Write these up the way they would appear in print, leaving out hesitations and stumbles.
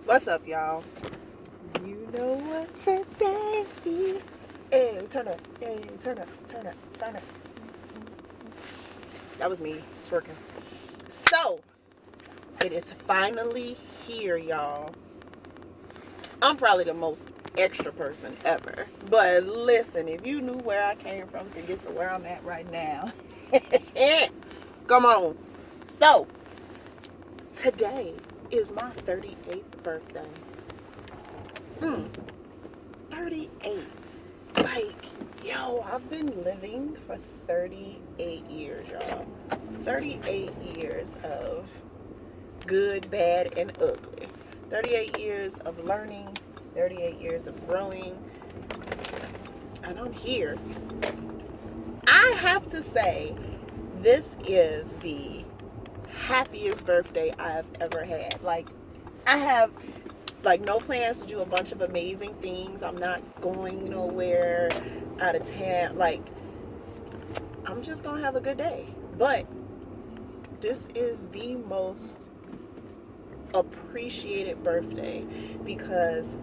What's up, y'all? You know what today is. Hey, turn up. Hey, turn up. Turn up. Turn up. That was me twerking. So, it is finally here, y'all. I'm probably the most extra person ever. But listen, if you knew where I came from to get to where I'm at right now, come on. So, today is my 38th birthday. 38. Like, yo, I've been living for 38 years, y'all. 38 years of good, bad, and ugly. 38 years of learning, 38 years of growing, and I'm here. I have to say, this is the happiest birthday I've ever had. Like, I have no plans to do a bunch of amazing things. I'm not going nowhere out of town. Like, I'm just gonna have a good day. But this is the most appreciated birthday because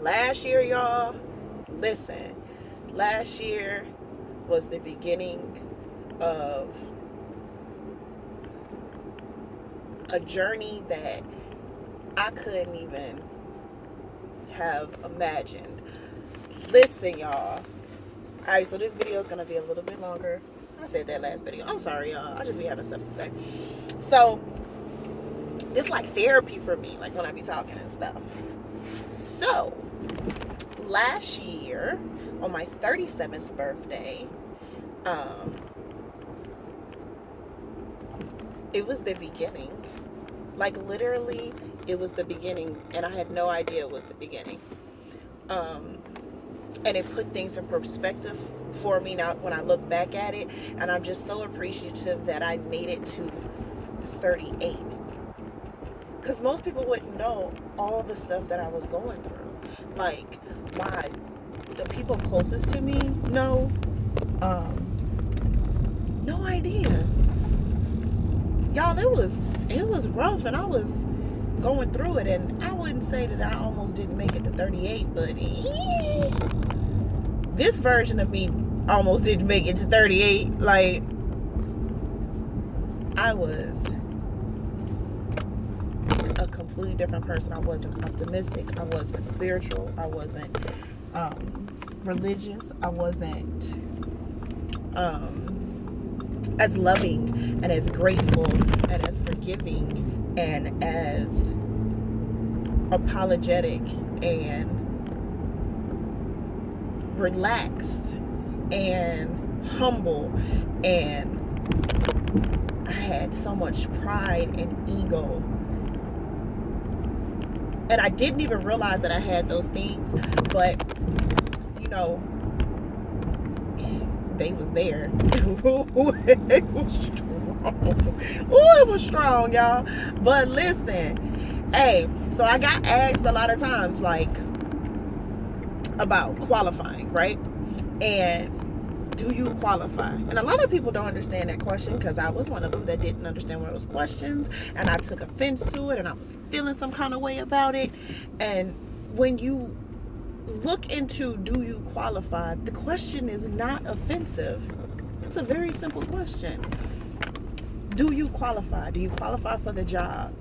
last year, y'all, listen, last year was the beginning of a journey that I couldn't even have imagined. Listen, y'all. Alright, so this video is going to be a little bit longer. I said that last video. I'm sorry, y'all. I just be having stuff to say. So, it's like therapy for me, like when I be talking and stuff. So, last year, on my 37th birthday, it was the beginning. Like, literally, it was the beginning, and I had no idea it was the beginning. And it put things in perspective for me now when I look back at it, and I'm just so appreciative that I made it to 38. Because most people wouldn't know all the stuff that I was going through. Like, the people closest to me know, no idea. Y'all, it was rough, and I was going through it, and I wouldn't say that I almost didn't make it to 38, but this version of me almost didn't make it to 38. Like, I was a completely different person. I wasn't optimistic. I wasn't spiritual. I wasn't religious. I wasn't as loving and as grateful and as forgiving and as apologetic and relaxed and humble, and I had so much pride and ego, and I didn't even realize that I had those things, but you know, they was there. It was strong. Ooh, it was strong, y'all. But listen, hey, so I got asked a lot of times, like, about qualifying, right? And do you qualify? And a lot of people don't understand that question, because I was one of them that didn't understand one of those questions, and I took offense to it, and I was feeling some kind of way about it. And when you look into do you qualify, the question is not offensive. It's a very simple question. Do you qualify? Do you qualify for the job?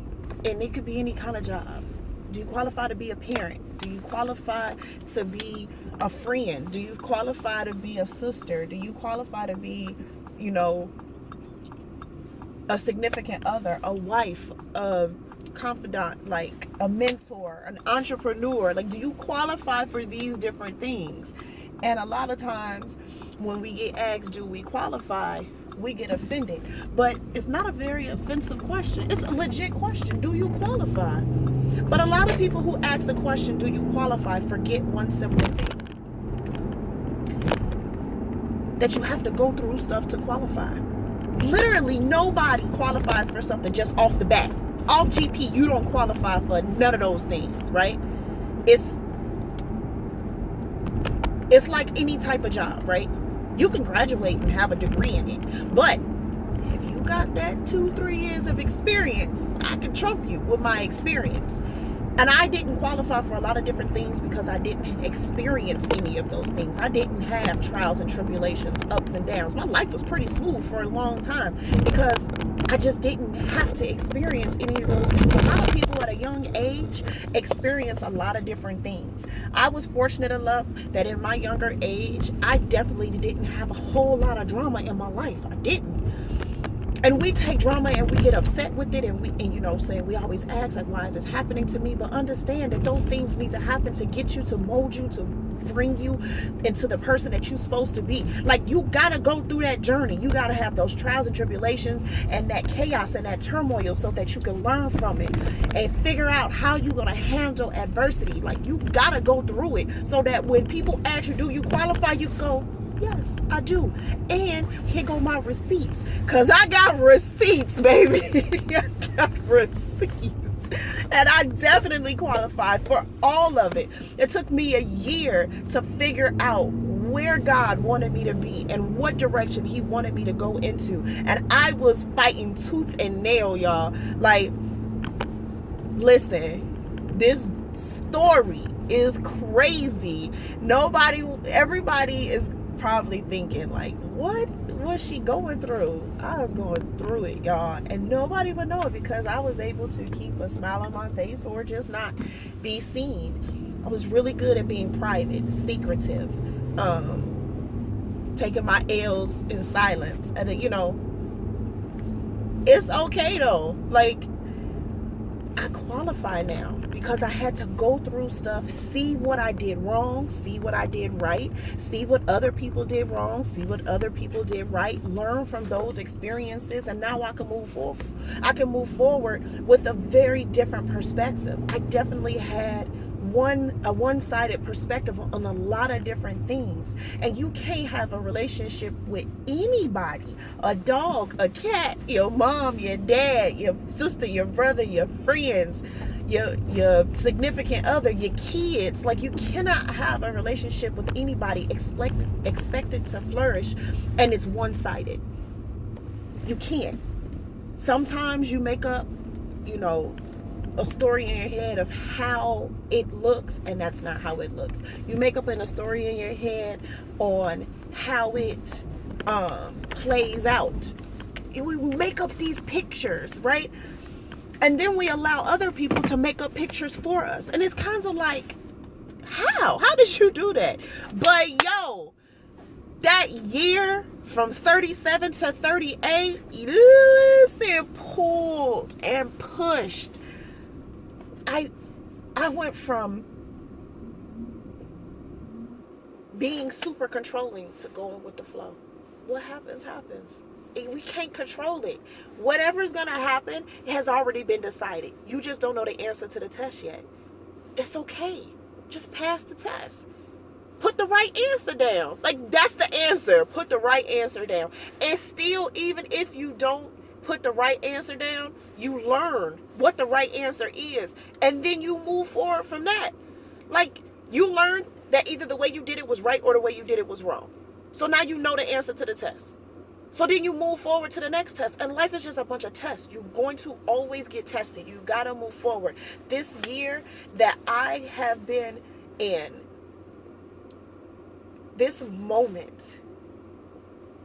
And it could be any kind of job. Do you qualify to be a parent? Do you qualify to be a friend? Do you qualify to be a sister? Do you qualify to be, a significant other, a wife, a confidant, like a mentor, an entrepreneur? Like, do you qualify for these different things? And a lot of times when we get asked, do we qualify, we get offended. But it's not a very offensive question. It's a legit question. Do you qualify? But a lot of people who ask the question, do you qualify, forget one simple thing. That you have to go through stuff to qualify. Literally, nobody qualifies for something just off the bat. Off GP, you don't qualify for none of those things, right? It's like any type of job, right? You can graduate and have a degree in it, but if you got that 2-3 years of experience, I can trump you with my experience. And I didn't qualify for a lot of different things because I didn't experience any of those things. I didn't have trials and tribulations, ups and downs. My life was pretty smooth for a long time because I just didn't have to experience any of those things. A lot of people at a young age experience a lot of different things. I was fortunate enough that in my younger age, I definitely didn't have a whole lot of drama in my life. I didn't. And we take drama and we get upset with it, and we always ask, like, why is this happening to me? But understand that those things need to happen to get you, to mold you, to bring you into the person that you're supposed to be. Like, you gotta go through that journey. You gotta have those trials and tribulations and that chaos and that turmoil so that you can learn from it and figure out how you're gonna handle adversity. Like, you gotta go through it so that when people ask you, do you qualify, you go, yes, I do. And here go my receipts. Because I got receipts, baby. I got receipts. And I definitely qualified for all of it. It took me a year to figure out where God wanted me to be and what direction he wanted me to go into. And I was fighting tooth and nail, y'all. Like, listen, this story is crazy. Everybody is probably thinking, like, what was she going through? I was going through it, y'all, and nobody would know it because I was able to keep a smile on my face or just not be seen. I was really good at being private, secretive, taking my L's in silence. And it's okay though. Like, I qualify now because I had to go through stuff, see what I did wrong, see what I did right, see what other people did wrong, see what other people did right, learn from those experiences, and now I can move forward. I can move forward with a very different perspective. I definitely had a one-sided perspective on a lot of different things, and you can't have a relationship with anybody, a dog, a cat, your mom, your dad, your sister, your brother, your friends, your significant other, your kids. Like, you cannot have a relationship with anybody expected to flourish and it's one-sided. You can't. Sometimes you make up a story in your head of how it looks, and that's not how it looks. You make up a story in your head on how it plays out. We make up these pictures, right? And then we allow other people to make up pictures for us. And it's kind of like, how did you do that? But that year from 37 to 38, listen, pulled and pushed. I went from being super controlling to going with the flow. What happens, happens. We can't control it. Whatever's going to happen has already been decided. You just don't know the answer to the test yet. It's okay. Just pass the test. Put the right answer down. Like, that's the answer. Put the right answer down. And still, even if you don't put the right answer down, you learn what the right answer is, and then you move forward from that. Like, you learn that either the way you did it was right or the way you did it was wrong. So now you know the answer to the test. So then you move forward to the next test. And life is just a bunch of tests. You're going to always get tested. You gotta move forward. This year that I have been in, this moment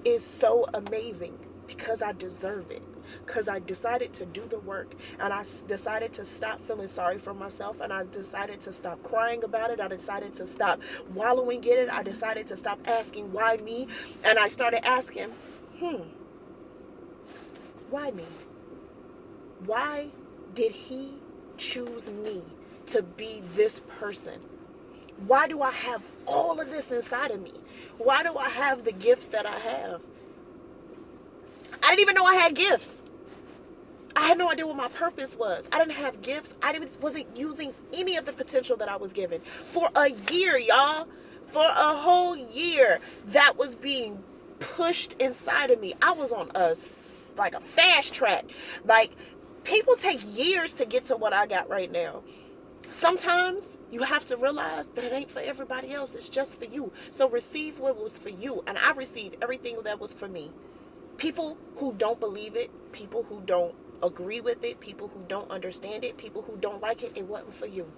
is so amazing because I deserve it. Because I decided to do the work, and I decided to stop feeling sorry for myself, and I decided to stop crying about it. I decided to stop wallowing in it. I decided to stop asking, why me? And I started asking, why me? Why did he choose me to be this person? Why do I have all of this inside of me? Why do I have the gifts that I have? I didn't even know I had gifts. I had no idea what my purpose was. I didn't have gifts. Wasn't using any of the potential that I was given. For a year, y'all. For a whole year, that was being pushed inside of me. I was on a fast track. Like, people take years to get to what I got right now. Sometimes you have to realize that it ain't for everybody else. It's just for you. So receive what was for you. And I received everything that was for me. People who don't believe it, people who don't agree with it, people who don't understand it, people who don't like it, it wasn't for you.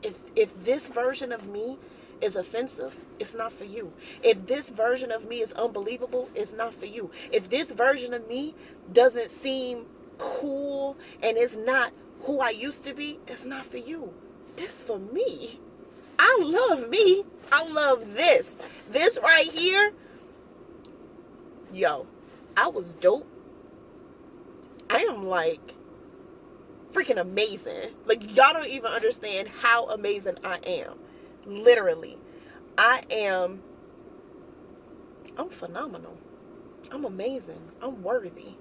If this version of me is offensive, it's not for you. If this version of me is unbelievable, it's not for you. If this version of me doesn't seem cool and is not who I used to be, it's not for you. This for me. I love me. I love this. This right here, yo, I was dope. I am like freaking amazing. Like, y'all don't even understand how amazing I am. Literally. I'm phenomenal. I'm amazing. I'm worthy.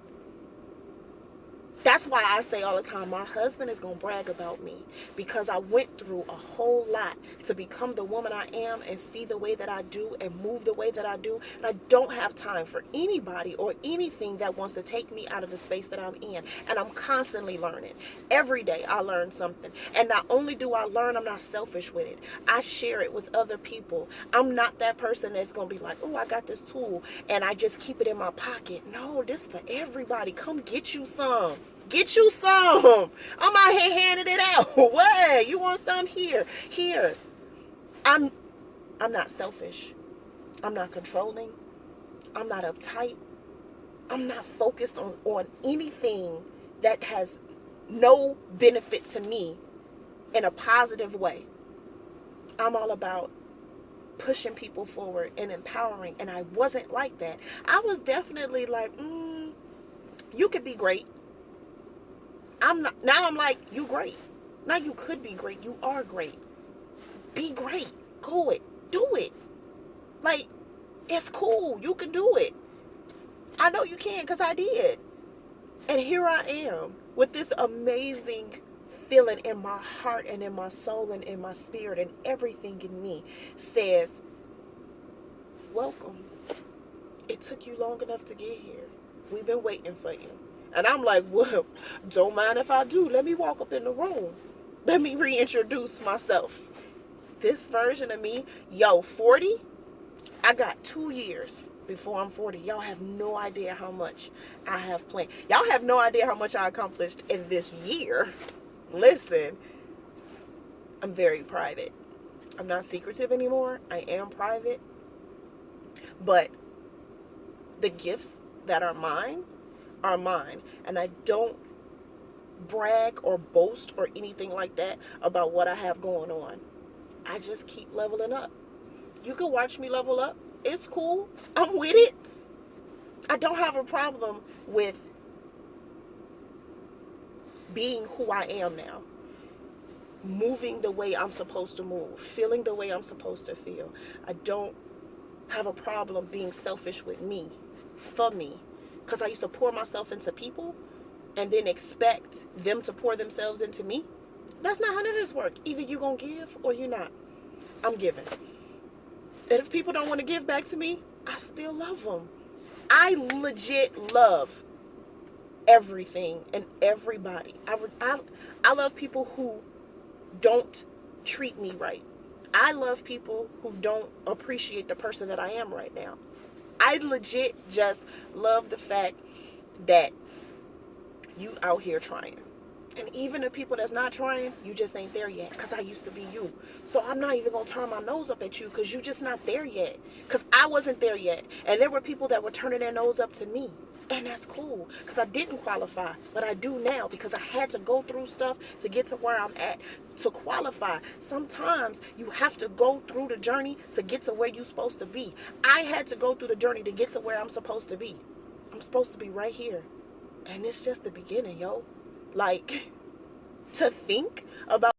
That's why I say all the time, my husband is going to brag about me, because I went through a whole lot to become the woman I am and see the way that I do and move the way that I do. And I don't have time for anybody or anything that wants to take me out of the space that I'm in. And I'm constantly learning. Every day I learn something. And not only do I learn, I'm not selfish with it. I share it with other people. I'm not that person that's going to be like, oh, I got this tool and I just keep it in my pocket. No, this is for everybody. Come get you some. Get you some. I'm out here handing it out. What? You want some? Here. I'm not selfish. I'm not controlling. I'm not uptight. I'm not focused on anything that has no benefit to me in a positive way. I'm all about pushing people forward and empowering. And I wasn't like that. I was definitely like, you could be great. Now I'm like, you great. Now you could be great. You are great. Be great. Go it. Do it. Like, it's cool. You can do it. I know you can, because I did. And here I am with this amazing feeling in my heart and in my soul and in my spirit, and everything in me says, welcome. It took you long enough to get here. We've been waiting for you. And I'm like, well, don't mind if I do. Let me walk up in the room. Let me reintroduce myself. This version of me, 40, I got 2 years before I'm 40. Y'all have no idea how much I have planned. Y'all have no idea how much I accomplished in this year. Listen, I'm very private. I'm not secretive anymore. I am private. But the gifts that are mine, and I don't brag or boast or anything like that about what I have going on. I just keep leveling up. You can watch me level up. It's cool. I'm with it. I don't have a problem with being who I am now. Moving the way I'm supposed to move. Feeling the way I'm supposed to feel. I don't have a problem being selfish with me. For me. Because I used to pour myself into people and then expect them to pour themselves into me. That's not how this works. Either you're going to give or you're not. I'm giving. And if people don't want to give back to me, I still love them. I legit love everything and everybody. I love people who don't treat me right. I love people who don't appreciate the person that I am right now. I legit just love the fact that you out here trying. And even the people that's not trying, you just ain't there yet. Because I used to be you. So I'm not even going to turn my nose up at you because you just not there yet. Because I wasn't there yet. And there were people that were turning their nose up to me. And that's cool. Because I didn't qualify. But I do now because I had to go through stuff to get to where I'm at to qualify. Sometimes you have to go through the journey to get to where you're supposed to be. I had to go through the journey to get to where I'm supposed to be. I'm supposed to be right here. And it's just the beginning, yo. Like, to think about